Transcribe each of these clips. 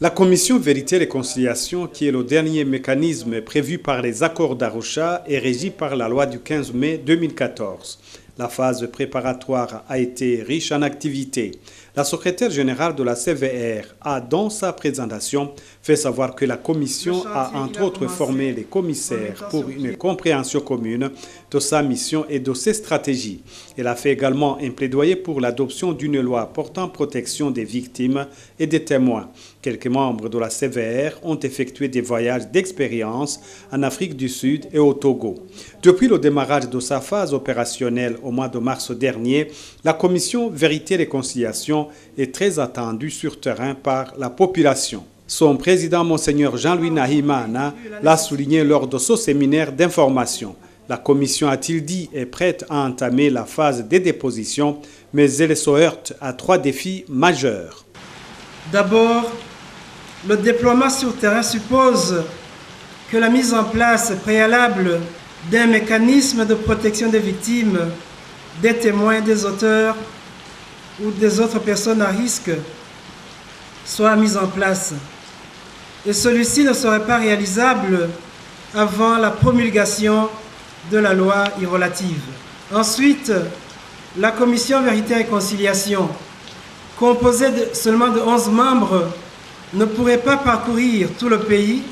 La commission Vérité et Réconciliation, qui est le dernier mécanisme prévu par les accords d'Arusha, est régie par la loi du 15 mai 2014. La phase préparatoire a été riche en activités. La secrétaire générale de la CVR a, dans sa présentation, fait savoir que la commission a entre autres formé les commissaires pour une compréhension commune de sa mission et de ses stratégies. Elle a fait également un plaidoyer pour l'adoption d'une loi portant protection des victimes et des témoins. Quelques membres de la CVR ont effectué des voyages d'expérience en Afrique du Sud et au Togo. Depuis le démarrage de sa phase opérationnelle au mois de mars dernier, la commission Vérité et Réconciliation est très attendue sur terrain par la population. Son président, Monseigneur Jean-Louis Nahimana, l'a souligné lors de ce séminaire d'information. La commission, a-t-il dit, est prête à entamer la phase des dépositions, mais elle se heurte à 3 défis majeurs. D'abord, le déploiement sur terrain suppose que la mise en place préalable d'un mécanisme de protection des victimes, des témoins, des auteurs ou des autres personnes à risque soit mise en place. Et celui-ci ne serait pas réalisable avant la promulgation de la loi y relative. Ensuite, la commission Vérité et Réconciliation, composée seulement de 11 membres, ne pourrait pas parcourir tout le pays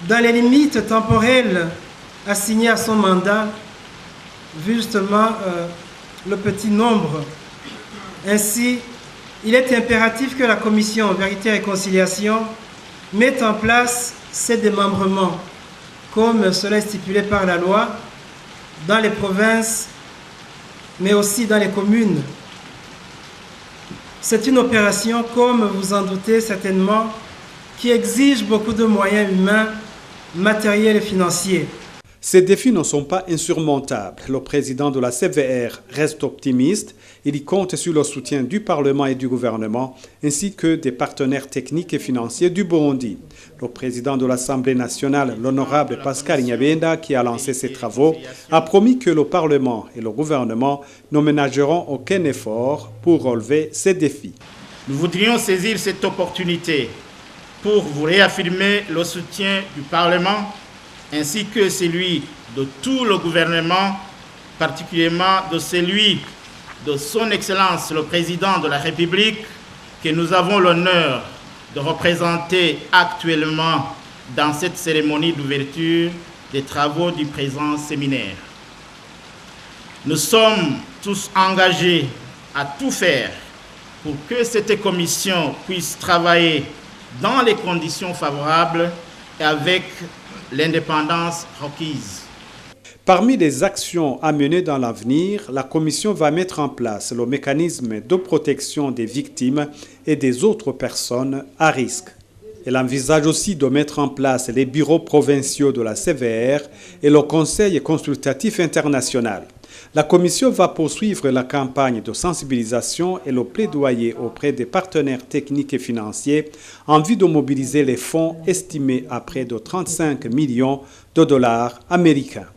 dans les limites temporelles assignées à son mandat, vu justement le petit nombre. Ainsi, il est impératif que la commission Vérité et Réconciliation mette en place ces démembrements, comme cela est stipulé par la loi, dans les provinces, mais aussi dans les communes. C'est une opération, comme vous en doutez certainement, qui exige beaucoup de moyens humains, matériels et financiers. Ces défis ne sont pas insurmontables. Le président de la CVR reste optimiste. Il y compte sur le soutien du Parlement et du gouvernement, ainsi que des partenaires techniques et financiers du Burundi. Le président de l'Assemblée nationale, l'honorable Pascal Nyabenda, qui a lancé ces travaux, a promis que le Parlement et le gouvernement ne ménageront aucun effort pour relever ces défis. Nous voudrions saisir cette opportunité pour vous réaffirmer le soutien du Parlement ainsi que celui de tout le gouvernement, particulièrement de celui de son Excellence le Président de la République, que nous avons l'honneur de représenter actuellement dans cette cérémonie d'ouverture des travaux du présent séminaire. Nous sommes tous engagés à tout faire pour que cette commission puisse travailler dans les conditions favorables et avec l'indépendance requise. Parmi les actions à mener dans l'avenir, la Commission va mettre en place le mécanisme de protection des victimes et des autres personnes à risque. Elle envisage aussi de mettre en place les bureaux provinciaux de la CVR et le Conseil consultatif international. La Commission va poursuivre la campagne de sensibilisation et le plaidoyer auprès des partenaires techniques et financiers en vue de mobiliser les fonds estimés à près de 35 millions de dollars américains.